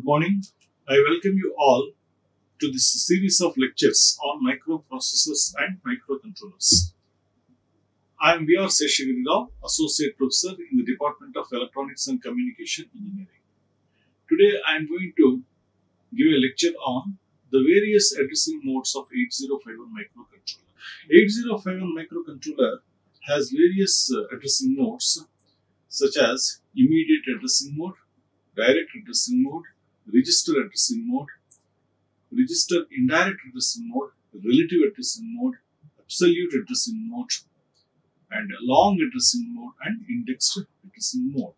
Good morning. I welcome you all to this series of lectures on microprocessors and microcontrollers. I am Seshagiri Rao, Associate Professor in the Department of Electronics and Communication Engineering. Today I am going to give a lecture on the various addressing modes of 8051 microcontroller. 8051 microcontroller has various addressing modes such as immediate addressing mode, direct addressing mode, register addressing mode, register indirect addressing mode, relative addressing mode, absolute addressing mode, and long addressing mode and indexed addressing mode.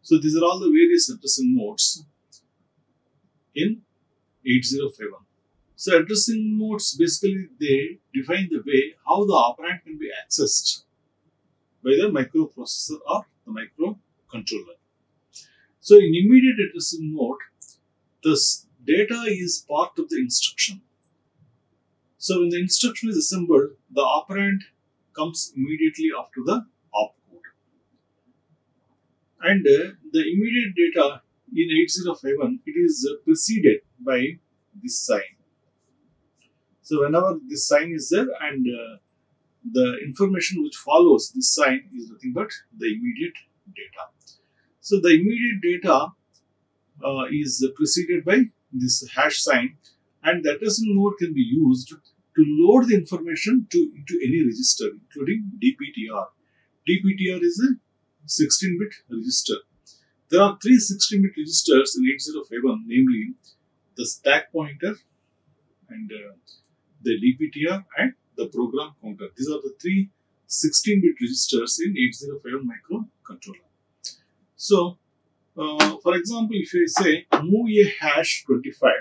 So these are all the various addressing modes in 8051. So addressing modes basically they define the way how the operand can be accessed by the microprocessor or the microcontroller. So in immediate addressing mode, this data is part of the instruction. So when the instruction is assembled, the operand comes immediately after the opcode. And the immediate data in 8051, it is preceded by this sign. So whenever this sign is there and the information which follows this sign is nothing but the immediate data. So the immediate data is preceded by this hash sign, and the addressing mode can be used to load the information into any register, including DPTR. DPTR is a 16-bit register. There are three 16-bit registers in 8051, namely the stack pointer and the DPTR and the program counter. These are the three 16-bit registers in 8051 microcontroller. So, for example, if I say move a hash 25,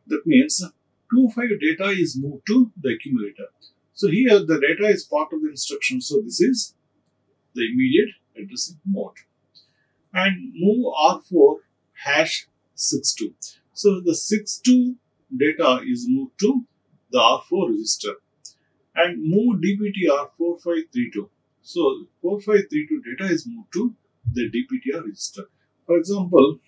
that means 25 data is moved to the accumulator. So here the data is part of the instruction. So this is the immediate addressing mode. And move R4 hash 62. So the 62 data is moved to the R4 register. And move DPTR 4532. So 4532 data is moved to the DPTR register. For example,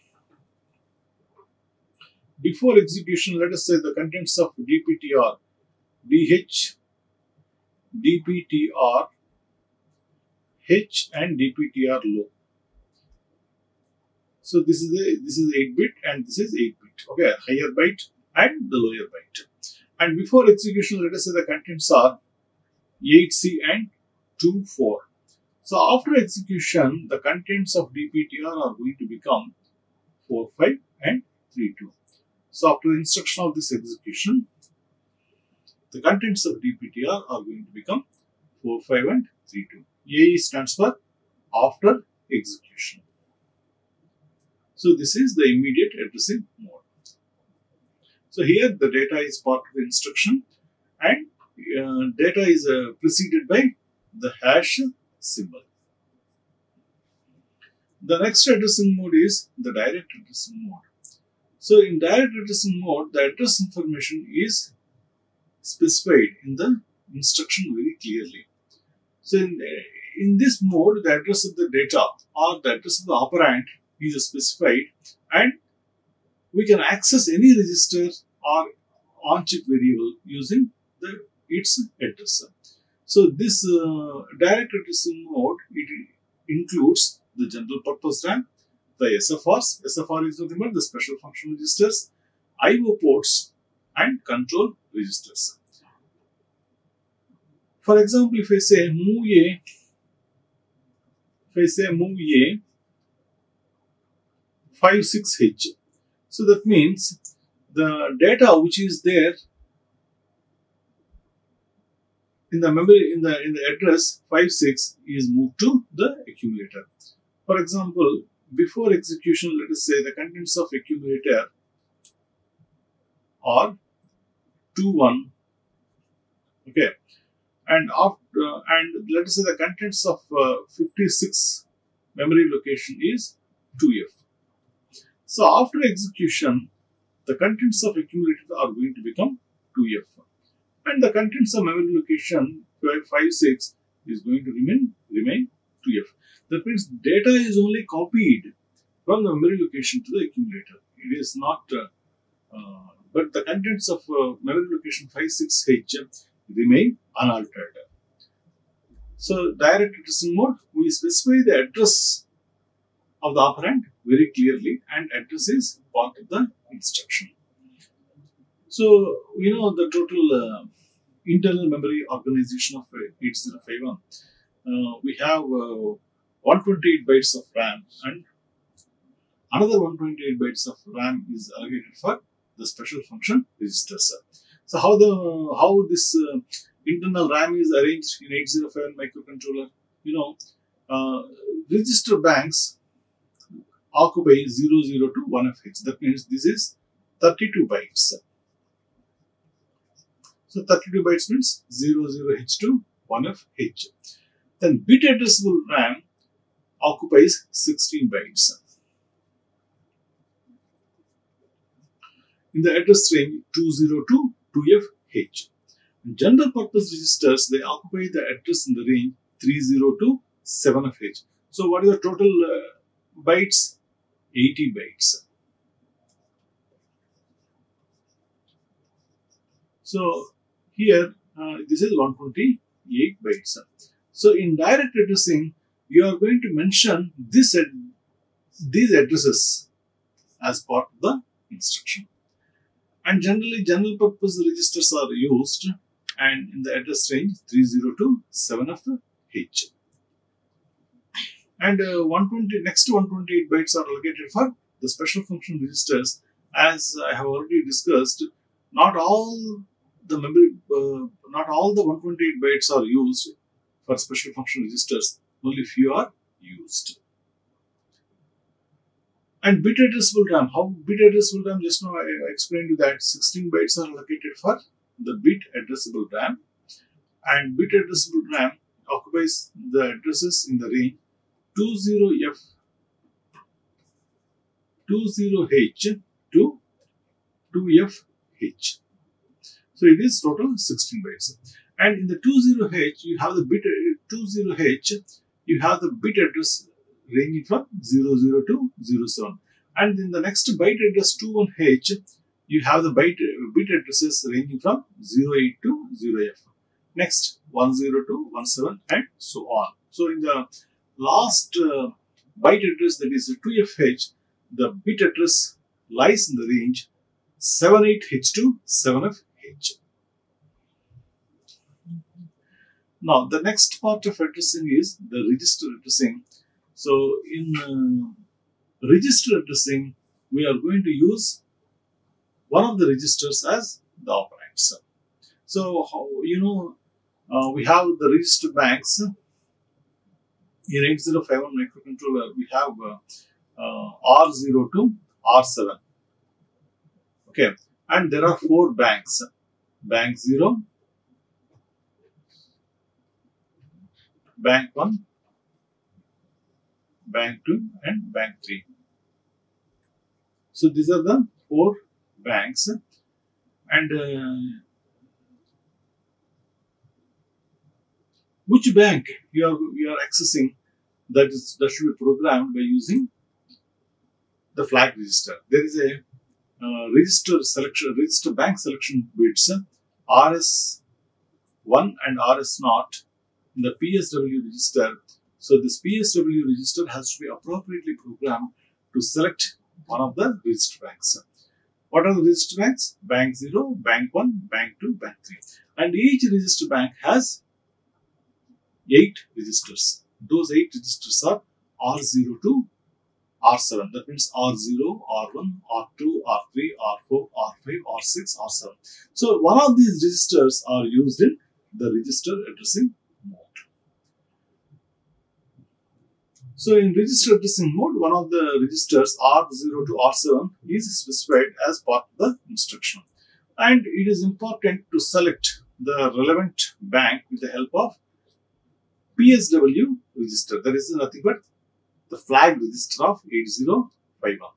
before execution, let us say the contents of DPTR, DH, DPTR, H and DPTR low. So this is 8-bit and this is 8-bit. Okay, higher byte and the lower byte. And before execution, let us say the contents are 8C and 24. So after execution, the contents of DPTR are going to become 45 and 32. So after the instruction of this execution, the contents of DPTR are going to become 45 and 32. AE stands for after execution. So this is the immediate addressing mode. So here the data is part of the instruction and data is preceded by the hash symbol. The next addressing mode is the direct addressing mode. So in direct addressing mode, the address information is specified in the instruction very clearly. So in this mode, the address of the data or the address of the operand is specified and we can access any register or on-chip variable using its addresser. So this direct addressing mode, it includes the general purpose RAM, the SFRs. SFR is nothing but the special function registers, IO ports and control registers. For example, if I say move a 56H, so that means the data which is there in the memory in the address 56 is moved to the accumulator. For example, before execution, let us say the contents of accumulator are 21. Okay, and let us say the contents of 56 memory location is 2F. So after execution, the contents of accumulator are going to become 2F. And the contents of memory location 56 is going to remain 2F. That means data is only copied from the memory location to the accumulator. It is not, but the contents of memory location 56H remain unaltered. So, direct addressing mode, we specify the address of the operand very clearly, and address is part of the instruction. So, we know the total internal memory organization of 8051. We have 128 bytes of RAM, and another 128 bytes of RAM is allocated for the special function registers. So, how this internal RAM is arranged in 8051 microcontroller? Register banks occupy 00 to 1FH. That means this is 32 bytes. So 32 bytes means 00H to 1FH. Then bit addressable RAM occupies 16 bytes. In the address range 20 to 2FH. General purpose registers, they occupy the address in the range 30 to 7FH. So what is the total bytes? 80 bytes. So here this is 128 bytes. So in direct addressing, you are going to mention these addresses as part of the instruction. And generally general purpose registers are used, and in the address range 30 to 7FH. And next 128 bytes are allocated for the special function registers. As I have already discussed, not all the 128 bytes are used for special function registers. Only few are used. And bit addressable RAM. How bit addressable RAM? Just now I explained you that 16 bytes are allocated for the bit addressable RAM, and bit addressable RAM occupies the addresses in the range 20H to 2FH. So it is total 16 bytes. And in the 20H, you have the bit 20H, you have the bit address ranging from 00 to 07. And in the next byte address 21H, you have the bit addresses ranging from 08 to 0F. Next 10 to 17 and so on. So in the last byte address, that is 2FH, the bit address lies in the range 78H to 7FH. Now, the next part of addressing is the register addressing. So, in register addressing, we are going to use one of the registers as the operands. So, we have the register banks. In 8051 microcontroller, we have R0 to R7. Okay, and there are 4 banks: bank 0, bank 1, bank 2, and bank 3. So these are the 4 banks, and which bank you are accessing, that should be programmed by using the flag register. There is a register bank selection bits RS1 and RS0 in the PSW register. So this PSW register has to be appropriately programmed to select one of the register banks. What are the register banks? Bank 0, bank 1, bank 2, bank 3. And each register bank has 8 registers. Those 8 registers are R0 to R7. That means R0, R1, R2, R3, R4, R5, R6, R7. So one of these registers are used in the register addressing mode. So in register addressing mode, one of the registers R0 to R7 is specified as part of the instruction. And it is important to select the relevant bank with the help of PSW register. That is nothing but the flag register of 8051.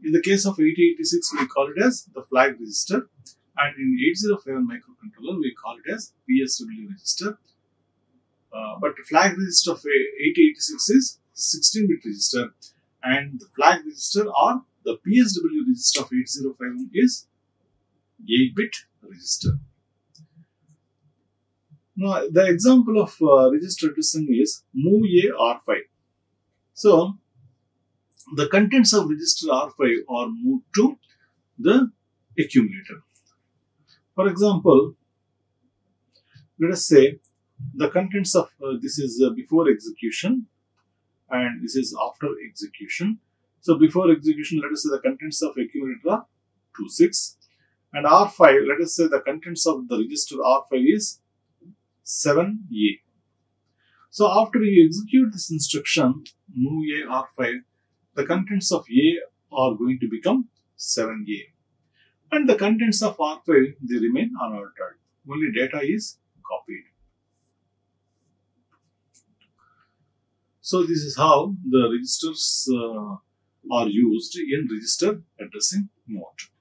In the case of 8086, we call it as the flag register, and in 8051 microcontroller, we call it as PSW register. But the flag register of 8086 is 16-bit register, and the flag register or the PSW register of 8051 is 8-bit register. Now, the example of register addressing is move A R5. So, the contents of register R5 are moved to the accumulator. For example, let us say the contents of this is before execution and this is after execution. So, before execution, let us say the contents of accumulator are 26, and R5, let us say the contents of the register R5 is 7A. So, after you execute this instruction, move A R5, the contents of A are going to become 7A. And the contents of R5, they remain unaltered. Only data is copied. So, this is how the registers are used in register addressing mode.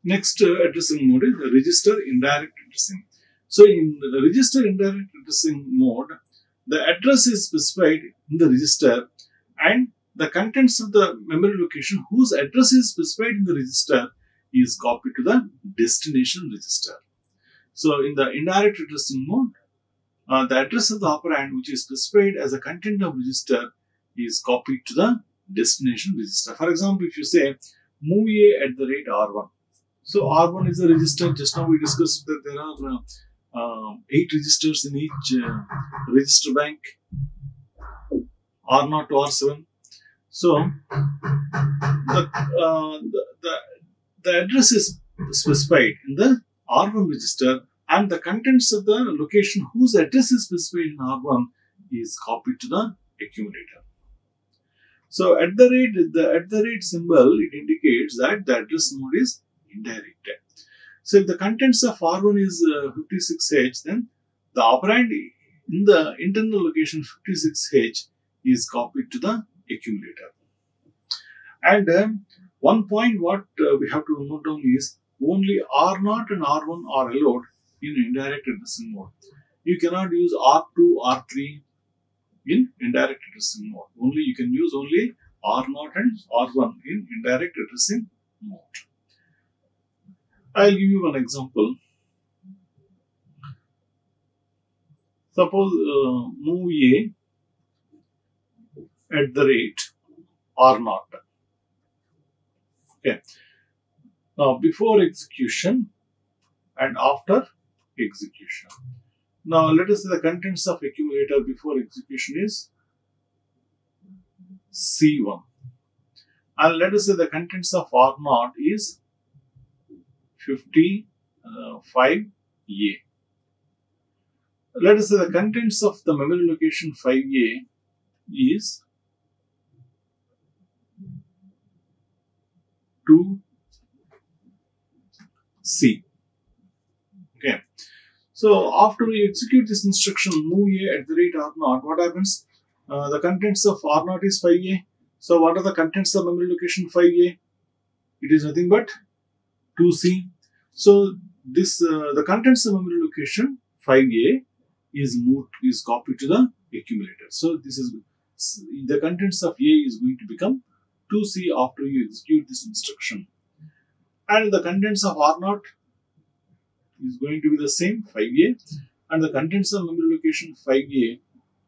Next addressing mode is register indirect addressing. So, in register indirect addressing mode, the address is specified in the register and the contents of the memory location whose address is specified in the register is copied to the destination register. So, in the indirect addressing mode, the address of the operand which is specified as a content of register is copied to the destination register. For example, if you say move A@R1. So, R1 is a register. Just now we discussed that there are 8 registers in each register bank, R0 to R7. So, the address is specified in the R1 register and the contents of the location whose address is specified in R1 is copied to the accumulator. So, at the rate symbol, it indicates that the address mode is indirect. So, if the contents of R1 is 56H, then the operand in the internal location 56H is copied to the accumulator. And one point what we have to note down is only R0 and R1 are allowed in indirect addressing mode. You cannot use R2, R3 in indirect addressing mode. You can use only R0 and R1 in indirect addressing mode. I'll give you one example. Suppose move A@R0. Okay. Now, before execution and after execution. Now, let us say the contents of accumulator before execution is C1. And let us say the contents of R0 is 55A. Let us say the contents of the memory location 5A is 2C. Okay. So, after we execute this instruction move A@R0, what happens? The contents of R0 is 5A. So, what are the contents of memory location 5A? It is nothing but 2C. So, this the contents of memory location 5A is copied to the accumulator. So, this is the contents of A is going to become 2C after you execute this instruction. And the contents of R0 is going to be the same 5A, and the contents of memory location 5A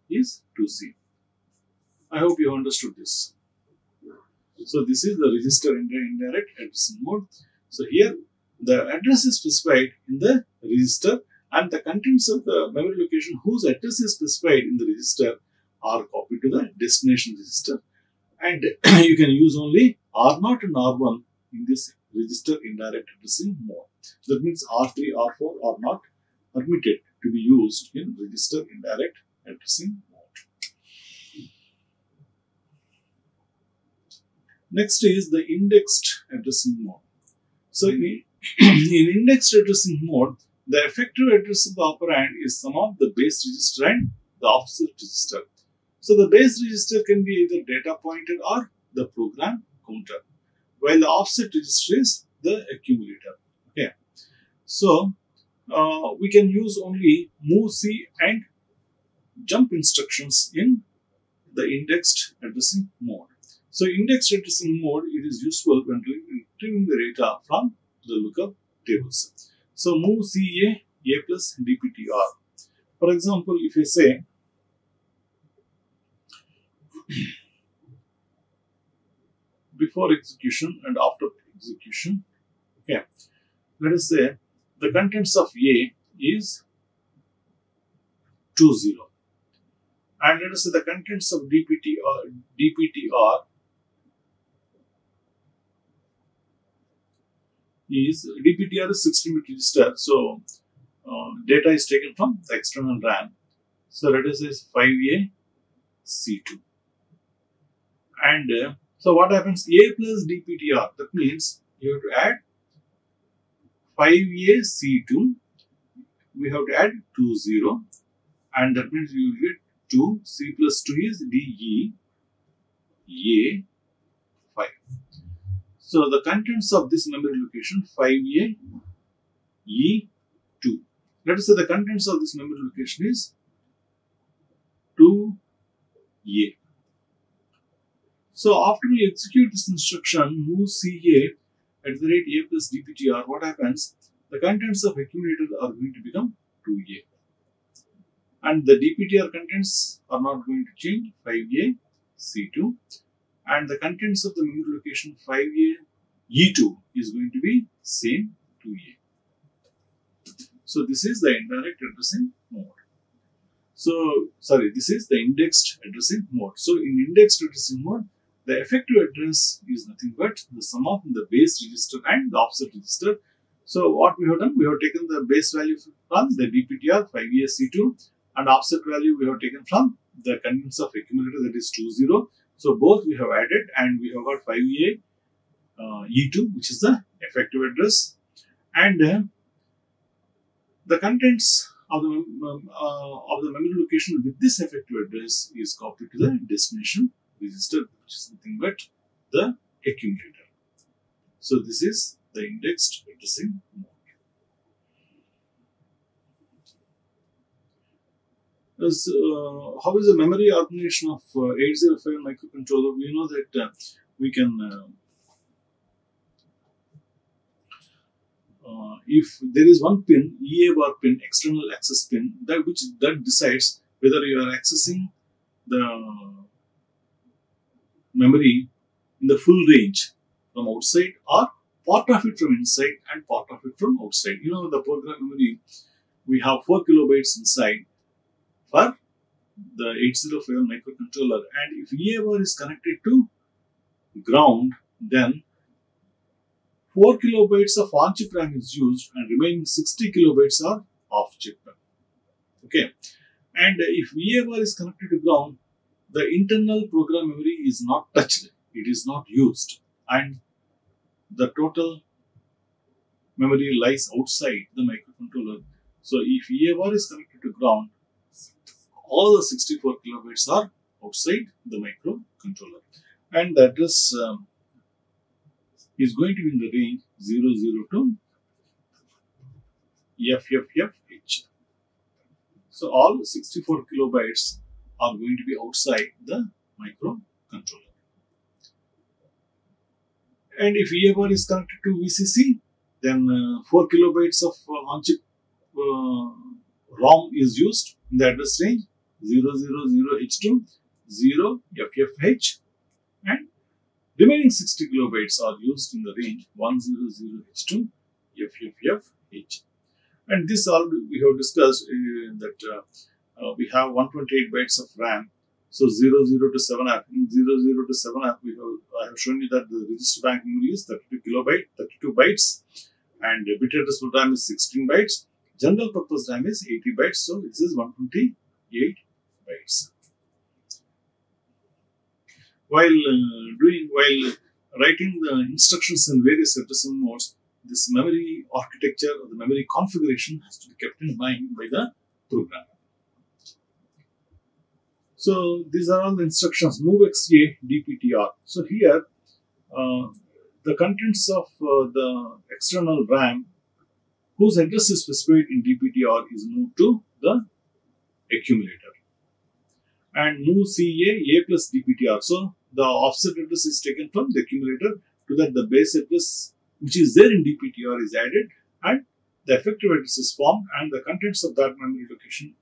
is 2C. I hope you understood this. So, this is the register indirect addressing mode. So, here the address is specified in the register and the contents of the memory location whose address is specified in the register are copied to the destination register. And you can use only R0 and R1 in this register indirect addressing mode. That means R3, R4 are not permitted to be used in register indirect addressing mode. Next is the indexed addressing mode. So, in indexed addressing mode, the effective address of the operand is sum of the base register and the offset register. So, the base register can be either data pointer or the program counter, while the offset register is the accumulator. Okay. So, we can use only move C and jump instructions in the indexed addressing mode. So indexed addressing mode, it is useful when retrieving the data from the lookup tables. So move CA A plus DPTR. For example, if I say before execution and after execution, okay, let us say the contents of A is 20, and let us say the contents of DPTR is 16-bit register. So data is taken from the external RAM. So let us say 5A C2. And so what happens? A plus DPTR. That means you have to add 5A C2. We have to add 20, and that means you will get 2. C plus 2 is DE A 5. So the contents of this memory location 5A E2. Let us say the contents of this memory location is 2A. So after we execute this instruction, move CA at the rate A plus DPTR, what happens? The contents of accumulator are going to become 2A. And the DPTR contents are not going to change, 5A C2. And the contents of the memory location 5A E2 is going to be same 2A. So this is the indirect addressing mode. So, sorry, this is the indexed addressing mode. So in indexed addressing mode, the effective address is nothing but the sum of the base register and the offset register. So what we have done, we have taken the base value from the DPTR 5A C2 and offset value we have taken from the contents of accumulator, that is 20. So both we have added and we have got 5A E2, which is the effective address, and the contents of the memory location with this effective address is copied to the destination register, which is nothing but the accumulator. So this is the indexed addressing mode. How is the memory organization of 805 microcontroller? We know that we can if there is one pin, EA bar pin, external access pin, that decides whether you are accessing the memory in the full range from outside or part of it from inside and part of it from outside. You know, the program memory, we have 4 kilobytes inside for the 805 microcontroller, and if EA bar is connected to ground, then 4 kilobytes of on-chip RAM is used and remaining 60 kilobytes are off-chip. Okay, and if EA bar is connected to ground, the internal program memory is not touched, it is not used, and the total memory lies outside the microcontroller. So if EA bar is connected to ground, all the 64 kilobytes are outside the microcontroller, and the address is going to be in the range 00 to FFFH. So all 64 kilobytes are going to be outside the microcontroller. And if EA bar is connected to VCC, then 4 kilobytes of on-chip ROM is used in the address range 000H2 0FFH, and remaining 60 kilobytes are used in the range 100H2 FFFH. And this all we have discussed that we have 128 bytes of RAM. So 00 to 7F. In 00 to 7F, I have shown you that the register bank memory is 32 bytes, and bit addressable RAM is 16 bytes. General purpose RAM is 80 bytes. So this is 128 bytes. While writing the instructions in various addressing modes, this memory architecture or the memory configuration has to be kept in mind by the programmer. So these are all the instructions. Move XA DPTR. So here the contents of the external RAM whose address is specified in DPTR is moved to the accumulator. And move CA A plus DPTR. So the offset address is taken from the accumulator to that the base address which is there in DPTR is added and the effective address is formed and the contents of that memory location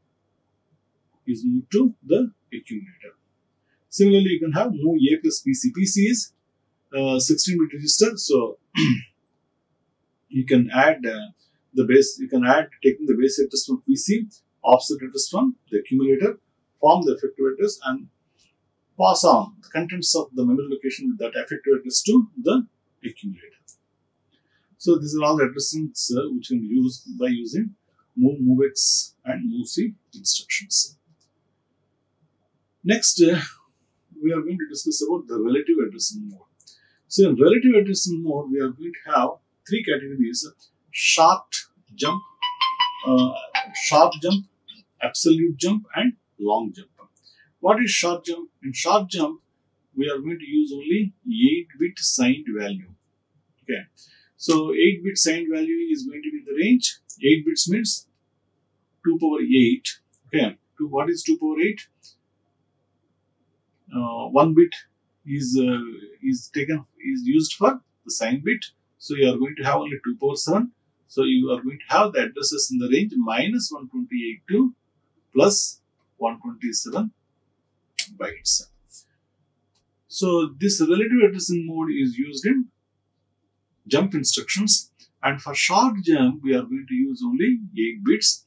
is moved to the accumulator. Similarly, you can have move A plus PC. PC is 16-bit register, so you can add the base. You can add taking the base address from PC, offset address from the accumulator, form the effective address, and pass on the contents of the memory location with that effective address to the accumulator. So these are all the addressings which can be used by using move, movex, and movec instructions. Next, we are going to discuss about the relative addressing mode. So in relative addressing mode, we are going to have three categories: short jump, absolute jump, and long jump. What is short jump? In short jump, we are going to use only 8-bit signed value. Okay. So 8-bit signed value is going to be in the range. 8 bits means 2 power 8. Okay. What is 2 power 8? 1 bit is used for the sign bit. So you are going to have only 2 power 7. So you are going to have the addresses in the range minus 128 to plus 127 bytes. So this relative addressing mode is used in jump instructions, and for short jump we are going to use only 8 bits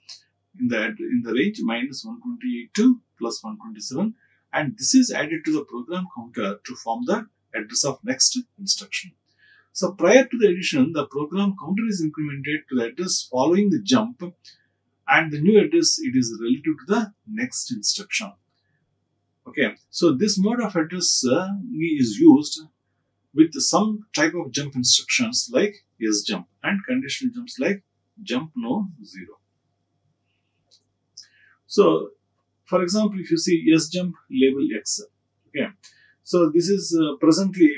in the range minus 128 to plus 127, and this is added to the program counter to form the address of next instruction. So prior to the addition, the program counter is incremented to the address following the jump, and the new address it is relative to the next instruction. Okay, so this mode of address is used with some type of jump instructions like sjump and conditional jumps like jump no 0. So, for example, if you see sjump label x, okay, so this is presently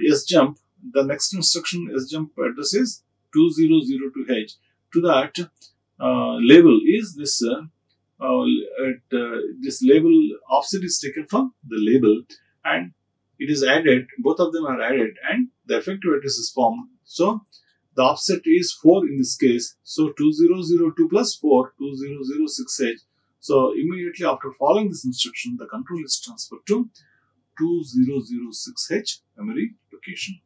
sjump. The next instruction sjump address is 2002H. To that label is this. This label offset is taken from the label and it is added, both of them are added, and the effective address is formed. So the offset is 4 in this case. So 2002 plus 4, 2006H. So immediately after following this instruction, the control is transferred to 2006H memory location.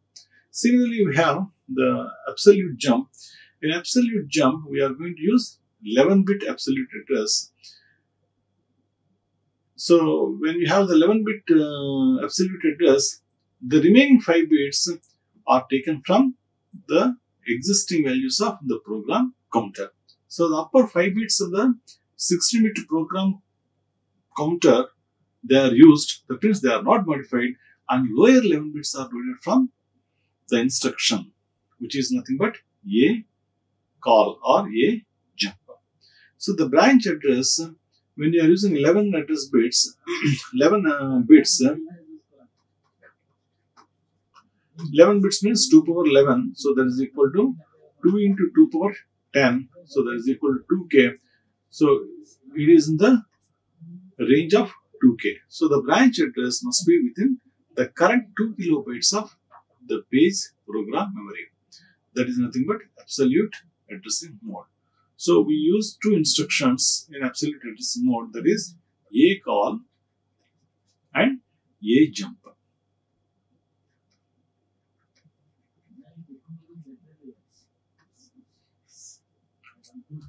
Similarly, we have the absolute jump. In absolute jump, we are going to use 11-bit absolute address. So when you have the 11-bit absolute address, the remaining 5 bits are taken from the existing values of the program counter. So the upper 5 bits of the 16-bit program counter, they are used, that means they are not modified, and lower 11 bits are loaded from the instruction, which is nothing but a call or a jump. So the branch address, when you are using 11 address bits, 11 bits means 2 power 11, so that is equal to 2 into 2 power 10, so that is equal to 2k. So it is in the range of 2k. So the branch address must be within the current 2 kilobytes of the base program memory. That is nothing but absolute addressing mode. So we use 2 instructions in absolute addressing mode, that is a call and a jump.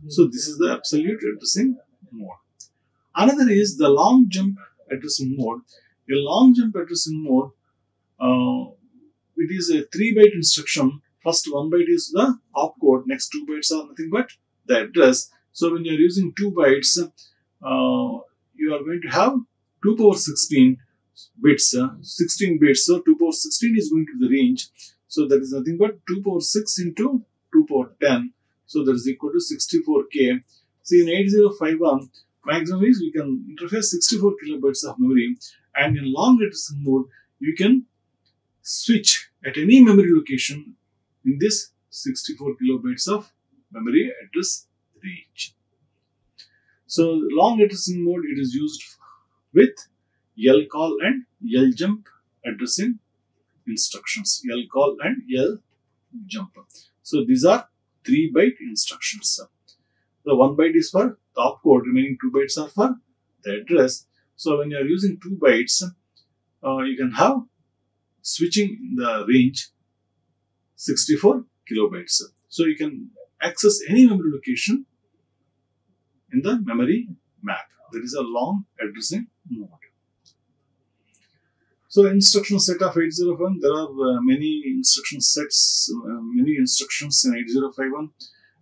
So this is the absolute addressing mode. Another is the long jump addressing mode. A long jump addressing mode, it is a 3-byte instruction. First 1 byte is the opcode, next 2 bytes are nothing but the address. So when you are using 2 bytes, you are going to have 2 power 16 bits, 16 bits. So 2 power 16 is going to the range. So that is nothing but 2 power 6 into 2 power 10. So that is equal to 64k. See, in 8051, maximum is we can interface 64 kilobytes of memory, and in long addressing mode, you can switch at any memory location in this 64 kilobytes of memory address range. So long addressing mode, it is used with lcall and ljump addressing instructions. Lcall and ljump. So these are 3-byte instructions. The 1 byte is for the opcode, remaining 2 bytes are for the address. So when you are using 2 bytes, you can have switching in the range 64 kilobytes. So you can access any memory location in the memory map. That is a long addressing mode. So instruction set of 8051, there are many instruction sets, many instructions in 8051,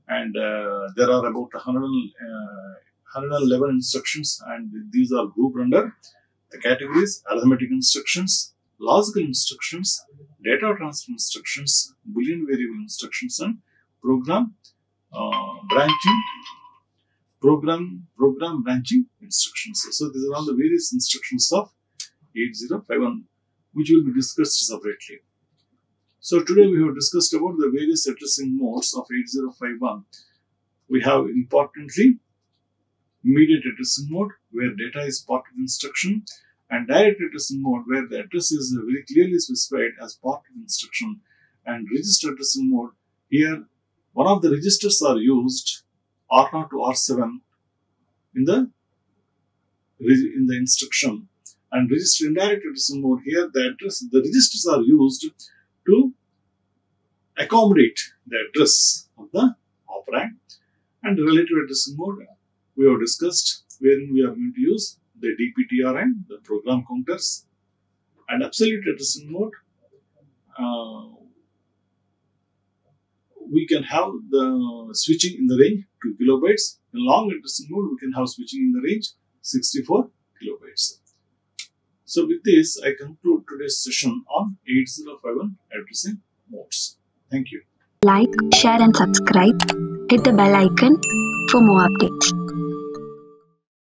and there are about 111 instructions, and these are grouped under the categories: arithmetic instructions, logical instructions, data transfer instructions, Boolean variable instructions, and program branching instructions. So these are all the various instructions of 8051, which will be discussed separately. So today we have discussed about the various addressing modes of 8051. We have importantly immediate addressing mode, where data is part of the instruction, and direct addressing mode, where the address is very clearly specified as part of the instruction, and register addressing mode. Here, one of the registers are used, R0 to R7, in the instruction. And register indirect addressing mode, here the registers are used to accommodate the address of the operand. And relative addressing mode we have discussed, wherein we are going to use the DPTR and the program counters. And absolute addressing mode, we can have the switching in the range 2 kilobytes. In long addressing mode, we can have switching in the range 64 kilobytes. So with this, I conclude today's session on 8051 addressing modes. Thank you. Like, share and subscribe. Hit the bell icon for more updates.